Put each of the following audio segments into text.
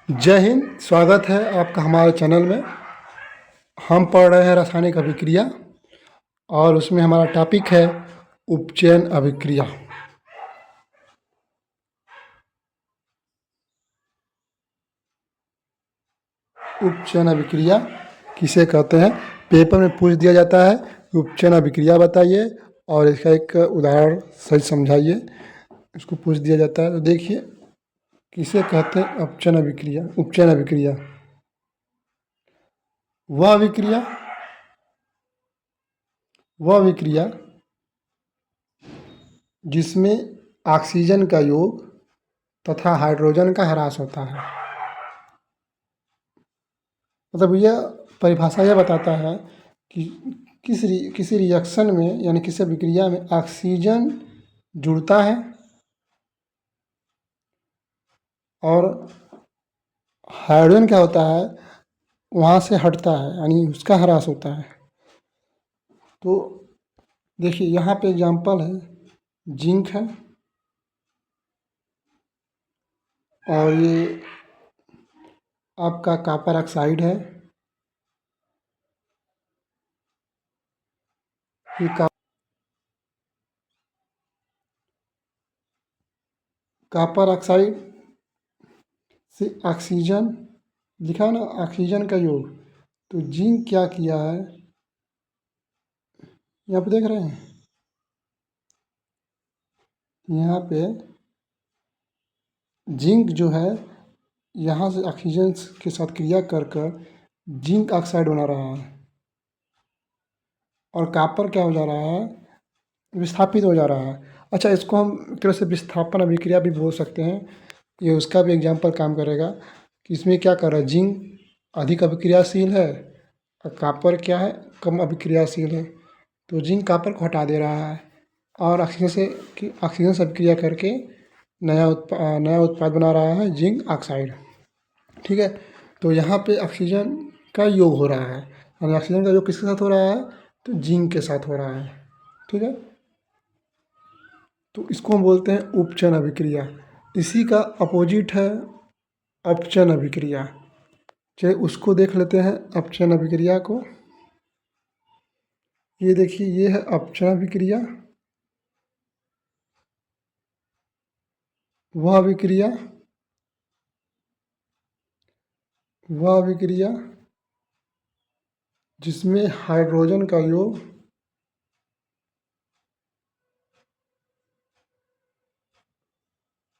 जय हिंद। स्वागत है आपका हमारे चैनल में। हम पढ़ रहे हैं रासायनिक अभिक्रिया और उसमें हमारा टॉपिक है उपचयन अभिक्रिया। उपचयन अभिक्रिया किसे कहते हैं? पेपर में पूछ दिया जाता है उपचयन अभिक्रिया बताइए और इसका एक उदाहरण सही समझाइए। इसको पूछ दिया जाता है तो देखिए किसे कहते हैं उपचयन अभिक्रिया। उपचयन अभिक्रिया वह अभिक्रिया जिसमें ऑक्सीजन का योग तथा हाइड्रोजन का ह्रास होता है। मतलब यह परिभाषा यह बताता है कि किसी रिएक्शन में यानी किसी अभिक्रिया में ऑक्सीजन जुड़ता है और हाइड्रोजन क्या होता है वहाँ से हटता है यानी उसका ह्रास होता है। तो देखिए यहाँ पे एग्जांपल है, जिंक है और ये आपका कॉपर ऑक्साइड है। ये कॉपर ऑक्साइड से ऑक्सीजन लिखा ना, ऑक्सीजन का योग। तो जिंक क्या किया है, यहाँ पे देख रहे हैं, यहाँ पे जिंक जो है यहाँ से ऑक्सीजन के साथ क्रिया कर कर जिंक ऑक्साइड बना रहा है और कॉपर क्या हो जा रहा है, विस्थापित हो जा रहा है। अच्छा, इसको हम एक तरह से विस्थापन अभिक्रिया भी बोल सकते हैं। ये उसका भी एग्जाम्पल काम करेगा कि इसमें क्या कर रहा है, जिंक अधिक अभिक्रियाशील है और कॉपर क्या है, कम अभिक्रियाशील है। तो जिंक कॉपर को हटा दे रहा है और ऑक्सीजन से अभिक्रिया करके नया उत्पाद बना रहा है, जिंक ऑक्साइड। ठीक है, तो यहाँ पे ऑक्सीजन का योग हो रहा है और ऑक्सीजन का योग किसके साथ हो रहा है, तो जिंक के साथ हो रहा है। ठीक है, तो इसको हम बोलते हैं उपचयन अभिक्रिया। इसी का अपोजिट है अपचयन अभिक्रिया। चलिए उसको देख लेते हैं, अपचयन अभिक्रिया को। ये देखिए, ये है अपचयन अभिक्रिया। वह अभिक्रिया जिसमें हाइड्रोजन का योग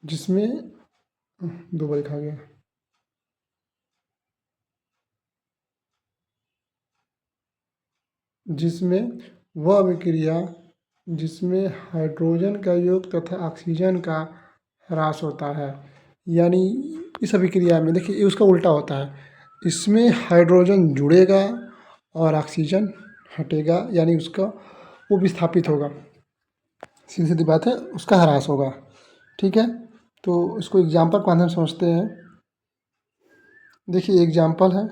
जिसमें दो बार लिखा गया, जिसमें वह अभिक्रिया जिसमें हाइड्रोजन का योग तथा ऑक्सीजन का ह्रास होता है। यानी इस अभिक्रिया में देखिए ये उसका उल्टा होता है, इसमें हाइड्रोजन जुड़ेगा और ऑक्सीजन हटेगा, यानी उसका वो विस्थापित होगा। सीधी सीधी बात है, उसका ह्रास होगा। ठीक है, तो इसको एग्जाम्पल के माध्यम से समझते हैं। देखिए एग्जाम्पल है,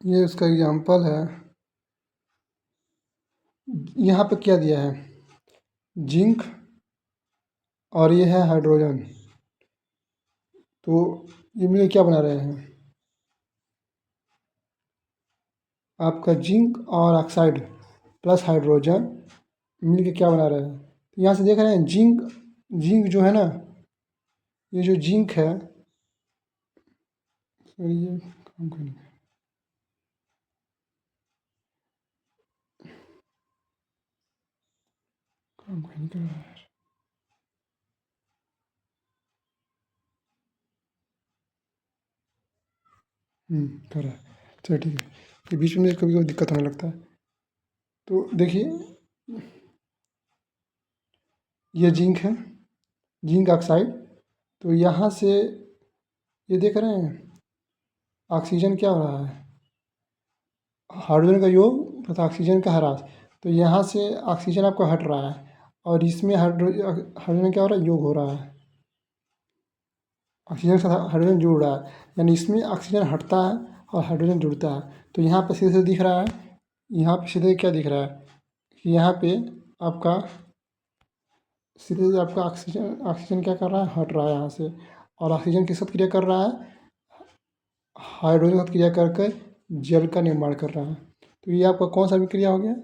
ये उसका एग्जाम्पल है। यहाँ पे क्या दिया है, जिंक और ये है हाइड्रोजन। तो ये मिलकर क्या बना रहे हैं, आपका जिंक और ऑक्साइड प्लस हाइड्रोजन मिलकर क्या बना रहे हैं। तो यहाँ से देख रहे हैं जिंक जो है ना, ये जो जिंक है, ये काम करने काम कर नहीं रहा है। कर रहा है, चलो ठीक है। ये बीच में कभी कभी दिक्कत होने लगता है। तो देखिए ये जिंक है, जिंक ऑक्साइड। तो यहाँ से ये देख रहे हैं ऑक्सीजन क्या हो रहा है, हाइड्रोजन का योग तथा ऑक्सीजन का ह्रास। तो यहाँ से ऑक्सीजन आपको हट रहा है और इसमें हाइड्रोजन क्या हो रहा है, योग हो रहा है। ऑक्सीजन के साथ हाइड्रोजन जुड़ रहा है, यानी इसमें ऑक्सीजन हटता है और हाइड्रोजन जुड़ता है। तो यहाँ पे सीधे दिख रहा है, यहाँ पे सीधे क्या दिख रहा है कि यहाँ पे आपका सीधे आपका ऑक्सीजन ऑक्सीजन क्या कर रहा है, हट रहा है यहाँ से, और ऑक्सीजन किस साथ क्रिया कर रहा है, हाइड्रोजन के साथ क्रिया करके जल का निर्माण कर रहा है। तो ये आपका कौन सा अभिक्रिया हो गया,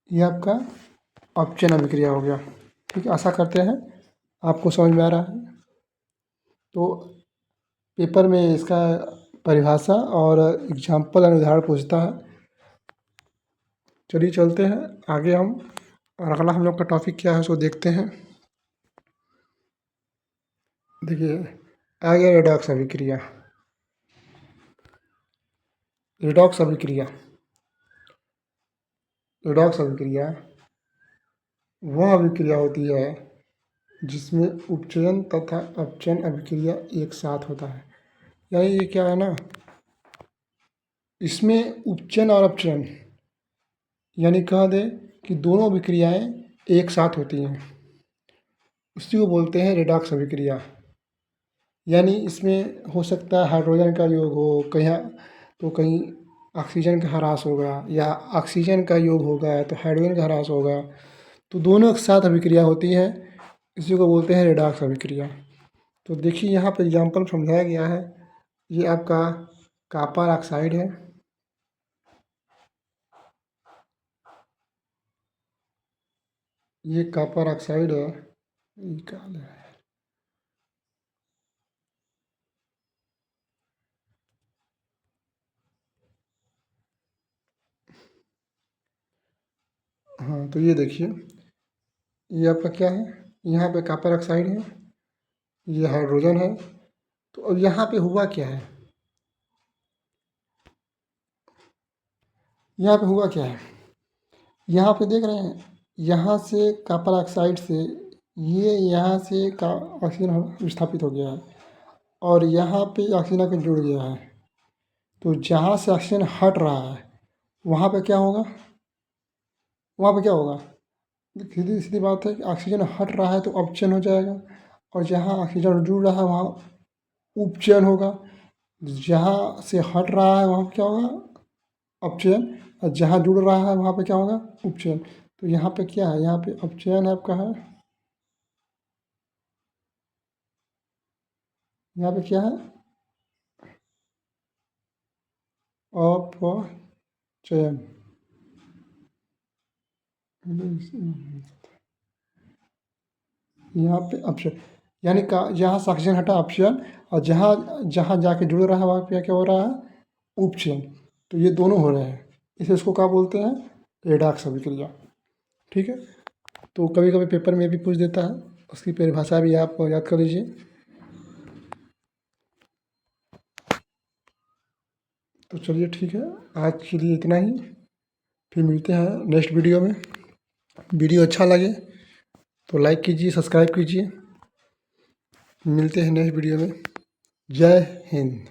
ये आपका अपचयन अभिक्रिया हो गया। ठीक है, आशा करते हैं आपको समझ में आ रहा है। तो पेपर में इसका परिभाषा और एग्जाम्पल और उदाहरण पूछता है। चलिए चलते हैं आगे हम, और अगला हम लोग का टॉपिक क्या है उसको देखते हैं। देखिए आ गया रेडॉक्स अभिक्रिया। रेडॉक्स अभिक्रिया, रेडॉक्स अभिक्रिया वह अभिक्रिया होती है जिसमें उपचयन तथा अपचयन अभिक्रिया एक साथ होता है। यानी ये क्या है ना, इसमें उपचयन और अपचयन यानी कह दें कि दोनों अभिक्रियाएं एक साथ होती हैं, उसी को बोलते हैं रेडॉक्स अभिक्रिया। यानी इसमें हो सकता है हाइड्रोजन का योग हो कहीं, तो कहीं ऑक्सीजन का ह्रास होगा, या ऑक्सीजन का योग होगा तो हाइड्रोजन का ह्रास होगा, तो दोनों एक साथ अभिक्रिया होती है, इसी को बोलते हैं रेडॉक्स अभिक्रिया। तो देखिए यहाँ पर एग्जाम्पल समझाया गया है। ये आपका कॉपर ऑक्साइड है, ये कॉपर ऑक्साइड है, ये काला है। हाँ तो ये देखिए, ये आपका क्या है, यहाँ पे कॉपर ऑक्साइड है, ये हाइड्रोजन है। तो अब यहाँ पे हुआ क्या है, यहाँ पे हुआ क्या है, यहाँ पे देख रहे हैं, यहाँ से कॉपर ऑक्साइड से ये यहाँ से का ऑक्सीजन विस्थापित हो गया है, और यहाँ पे ऑक्सीजन आके जुड़ गया है। तो जहाँ से ऑक्सीजन हट रहा है वहाँ पे क्या होगा, वहाँ पे क्या होगा, सीधी सीधी बात है कि ऑक्सीजन हट रहा है तो अपचयन हो जाएगा, और जहाँ ऑक्सीजन जुड़ रहा है वहाँ उपचयन होगा। जहाँ से हट रहा है वहाँ पे क्या होगा, अपचयन, और जहाँ जुड़ रहा है वहाँ पे क्या होगा, उपचयन। तो यहाँ पे क्या है, यहाँ पे अपचयन आपका है, यहाँ पे क्या है, अपचयन। यहाँ पे अपचयन, यानी का जहाँ से ऑक्सीजन हटा अपचयन, और जहाँ जहाँ जाके जुड़ रहा है वहाँ पे क्या हो रहा है, उपचयन। तो ये दोनों हो रहे हैं, इसे इसको क्या बोलते हैं, रेडॉक्स अभिक्रिया। ठीक है, तो कभी कभी पेपर में भी पूछ देता है, उसकी परिभाषा भी आप याद कर लीजिए। तो चलिए ठीक है, आज के लिए इतना ही, फिर मिलते हैं नेक्स्ट वीडियो में। वीडियो अच्छा लगे तो लाइक कीजिए, सब्सक्राइब कीजिए। मिलते हैं नेक्स्ट वीडियो में। जय हिंद।